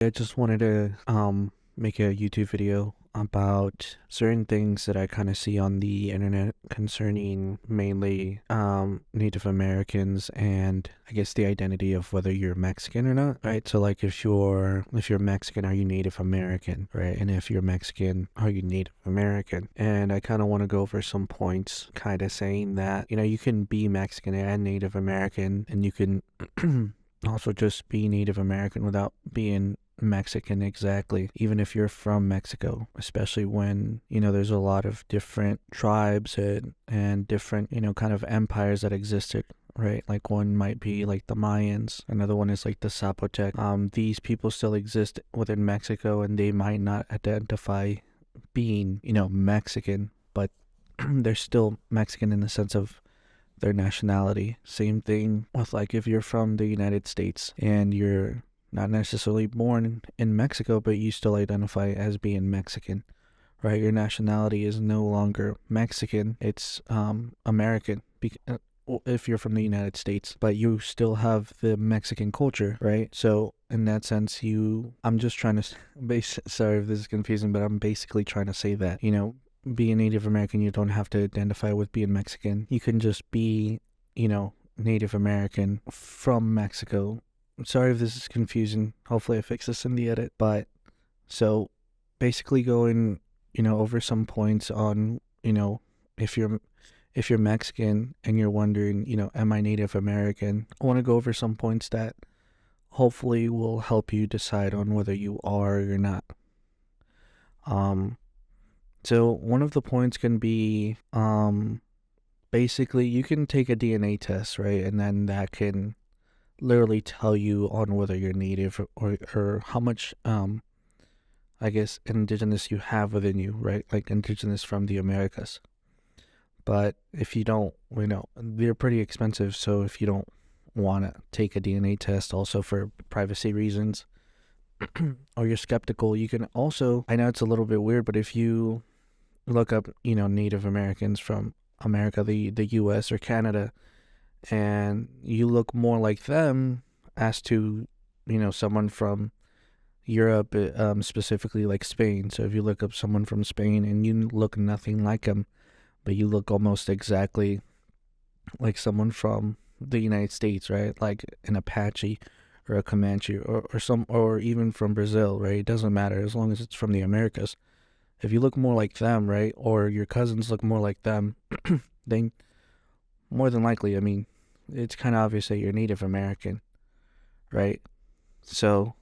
I just wanted to make a YouTube video about certain things that I kind of see on the internet concerning mainly Native Americans and I guess the identity of whether you're Mexican or not, right? So like if you're Mexican, are you Native American, right? And if you're Mexican, are you Native American? And I kind of want to go over some points kind of saying that, you can be Mexican and Native American and you can also just be Native American without being Mexican exactly, even if you're from Mexico, especially when, there's a lot of different tribes and different, kind of empires that existed, right? Like one might be like the Mayans, another one is like the Zapotec. These people still exist within Mexico and they might not identify being, Mexican, but they're still Mexican in the sense of their nationality. Same thing with like if you're from the United States and you're not necessarily born in Mexico, but you still identify as being Mexican, right? Your nationality is no longer Mexican, it's American. If you're from the United States, but you still have the Mexican culture, right? So in that sense, I'm just trying to sorry if this is confusing, but I'm basically trying to say that, being Native American, you don't have to identify with being Mexican. You can just be, Native American from Mexico. I'm sorry if this is confusing. Hopefully I fix this in the edit. But so basically going, over some points on, if you're Mexican and you're wondering, am I Native American? I want to go over some points that hopefully will help you decide on whether you are or you're not. So one of the points can be basically you can take a DNA test, right? And then that can literally tell you on whether you're native or how much I guess indigenous you have within you, right? Like indigenous from the Americas. But if you don't, they're pretty expensive, so if you don't want to take a DNA test also for privacy reasons or you're skeptical, you can also, I know it's a little bit weird, but if you look up, Native Americans from America, the US or Canada, and you look more like them as to, someone from Europe, specifically like Spain. So if you look up someone from Spain and you look nothing like them, but you look almost exactly like someone from the United States, right? Like an Apache or a Comanche or even from Brazil, right? It doesn't matter as long as it's from the Americas. If you look more like them, right, or your cousins look more like them, then more than likely, I mean, it's kind of obvious that you're Native American, right? So,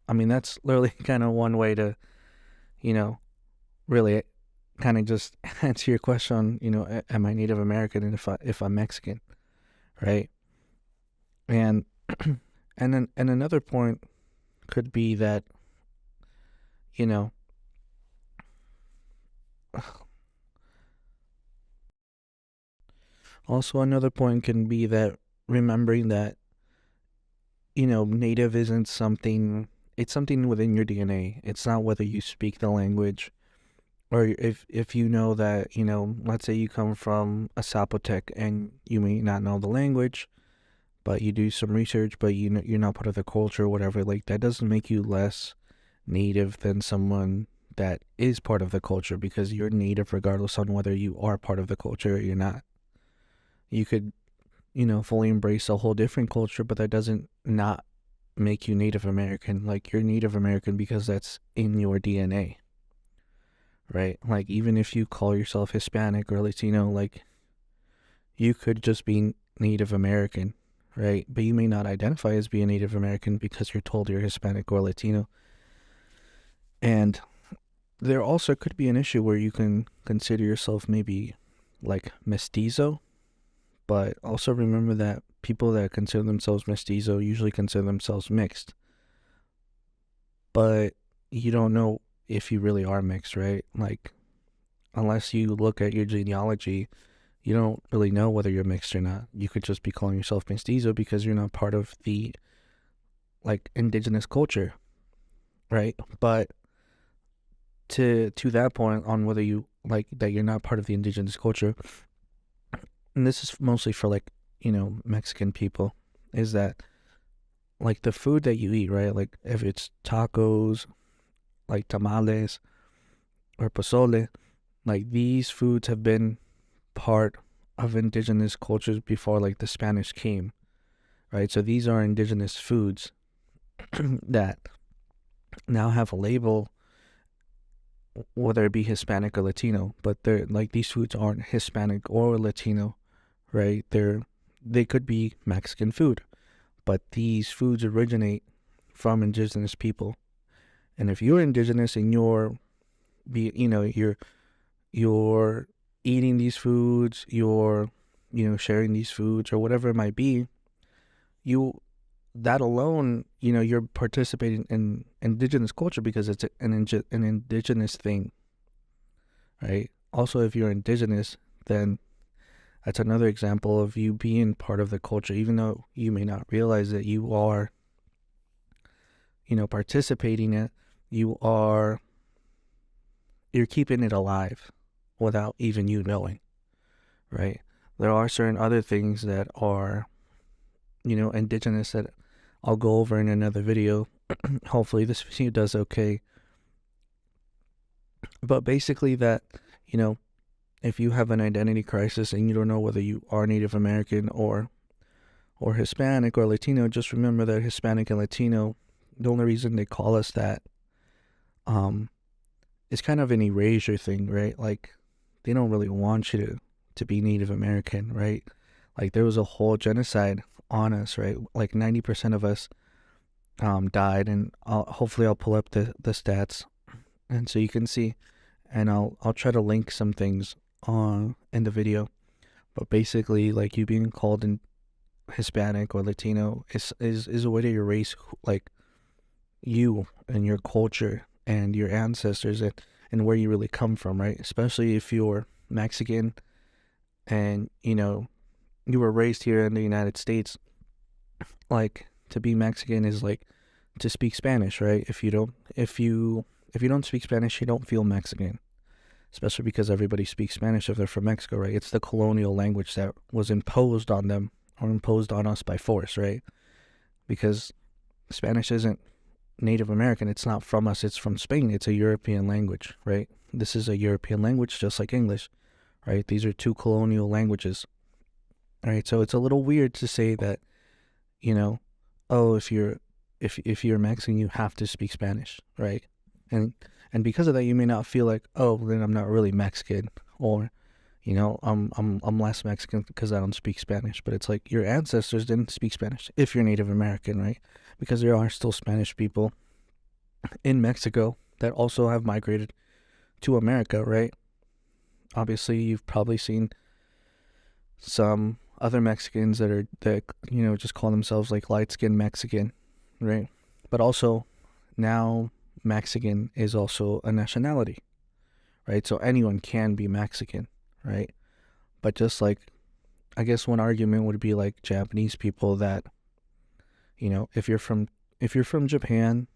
I mean, that's literally kind of one way to, really kind of just answer your question, am I Native American and if I'm Mexican, right? And and another point could be that, you know, also another point can be that remembering that native isn't something, it's something within your DNA. It's not whether you speak the language or if you know that, let's say you come from a Zapotec and you may not know the language, but you do some research, but you're not part of the culture or whatever, like that doesn't make you less native than someone that is part of the culture because you're native regardless on whether you are part of the culture or you're not. You could fully embrace a whole different culture, but that doesn't not make you Native American. Like you're Native American because that's in your DNA, right? Like even if you call yourself Hispanic or Latino, like you could just be Native American, right? But you may not identify as being Native American because you're told you're Hispanic or Latino. And there also could be an issue where you can consider yourself maybe like mestizo, but also remember that people that consider themselves mestizo usually consider themselves mixed. But you don't know if you really are mixed, right? Like, unless you look at your genealogy, you don't really know whether you're mixed or not. You could just be calling yourself mestizo because you're not part of the, like, indigenous culture, right? But to that point on whether you, like, that you're not part of the indigenous culture, and this is mostly for, like, Mexican people, is that like the food that you eat, right? Like if it's tacos, like tamales or pozole, like these foods have been part of indigenous cultures before like the Spanish came, right? So these are indigenous foods that now have a label, whether it be Hispanic or Latino, but they're like these foods aren't Hispanic or Latino, right? They could be Mexican food, but these foods originate from indigenous people. And if you're indigenous and you're eating these foods, you're sharing these foods or whatever it might be, you that alone, you're participating in indigenous culture because it's an indigenous thing, right? Also, if you're indigenous, then that's another example of you being part of the culture, even though you may not realize that you are, participating in it. You're keeping it alive without even you knowing, right? There are certain other things that are, indigenous that I'll go over in another video. Hopefully this video does okay. But basically that, if you have an identity crisis and you don't know whether you are Native American or Hispanic or Latino, just remember that Hispanic and Latino, the only reason they call us that, it's kind of an erasure thing, right? Like they don't really want you to be Native American, right? Like there was a whole genocide on us, right? Like 90% of us died, and hopefully I'll pull up the stats, and so you can see, and I'll try to link some things in the video. But basically, like you being called in Hispanic or Latino is a way to erase like you and your culture and your ancestors and where you really come from, right? Especially if you're Mexican and you were raised here in the United States. Like to be Mexican is like to speak Spanish, right? If you don't speak Spanish, you don't feel Mexican. Especially because everybody speaks Spanish if they're from Mexico, right? It's the colonial language that was imposed on them or imposed on us by force, right? Because Spanish isn't Native American. It's not from us. It's from Spain. It's a European language, right? This is a European language just like English, right? These are two colonial languages, right? So it's a little weird to say that, oh, if you're Mexican, you have to speak Spanish, right? And because of that, you may not feel like, oh, then I'm not really Mexican, or, I'm less Mexican because I don't speak Spanish. But it's like your ancestors didn't speak Spanish if you're Native American, right? Because there are still Spanish people in Mexico that also have migrated to America, right? Obviously, you've probably seen some other Mexicans that just call themselves like light-skinned Mexican, right? But also now Mexican is also a nationality, right? So anyone can be Mexican, right? But just like, I guess one argument would be like Japanese people that, if you're from Japan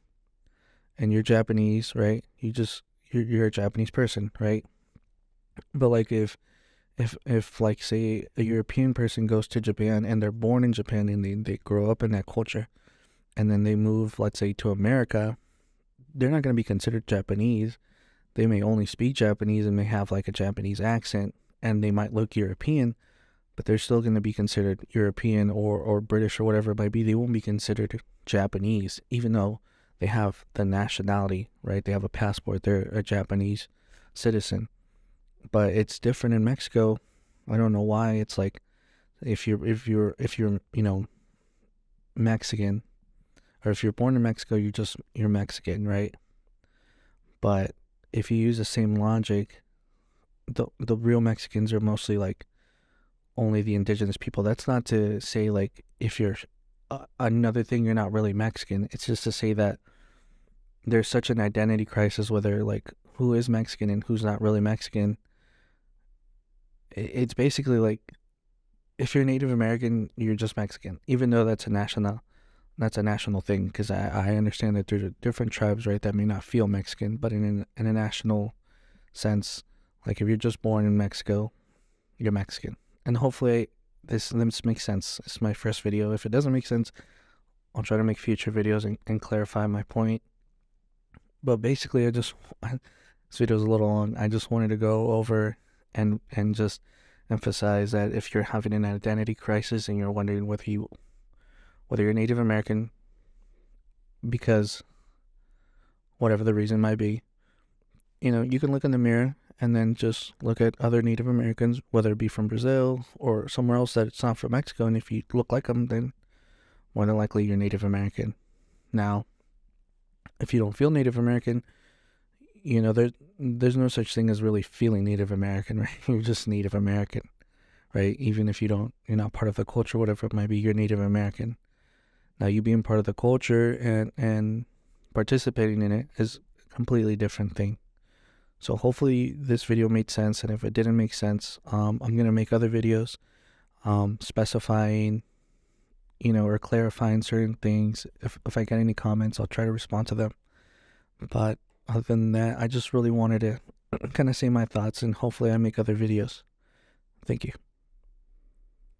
and you're Japanese, right? You're a Japanese person, right? But like if like say a European person goes to Japan and they're born in Japan and they grow up in that culture and then they move, let's say, to America, they're not going to be considered Japanese. They may only speak Japanese and may have like a Japanese accent and they might look European, but they're still going to be considered European or British or whatever it might be. They won't be considered Japanese, even though they have the nationality, right? They have a passport. They're a Japanese citizen. But it's different in Mexico. I don't know why. It's like if you're Mexican, or if you're born in Mexico, you're Mexican, right? But if you use the same logic, the real Mexicans are mostly like only the indigenous people. That's not to say like if you're another thing, you're not really Mexican. It's just to say that there's such an identity crisis, whether like who is Mexican and who's not really Mexican. It's basically like if you're Native American, you're just Mexican, even though that's a national thing. Because I understand that there's different tribes, right, that may not feel Mexican, but in a national sense, like if you're just born in Mexico, you're Mexican. And hopefully this makes sense. It's my first video. If it doesn't make sense, I'll try to make future videos and clarify my point. But basically, this video is a little long. I just wanted to go over and just emphasize that if you're having an identity crisis and you're wondering whether you're Native American, because whatever the reason might be, you can look in the mirror and then just look at other Native Americans, whether it be from Brazil or somewhere else that it's not from Mexico. And if you look like them, then more than likely you're Native American. Now, if you don't feel Native American, there's no such thing as really feeling Native American, right? You're just Native American, right? Even if you're not part of the culture, whatever it might be, you're Native American. Now, you being part of the culture and participating in it is a completely different thing. So hopefully this video made sense, and if it didn't make sense, I'm gonna make other videos specifying or clarifying certain things. If I get any comments, I'll try to respond to them. But other than that, I just really wanted to kind of say my thoughts, and hopefully I make other videos. Thank you.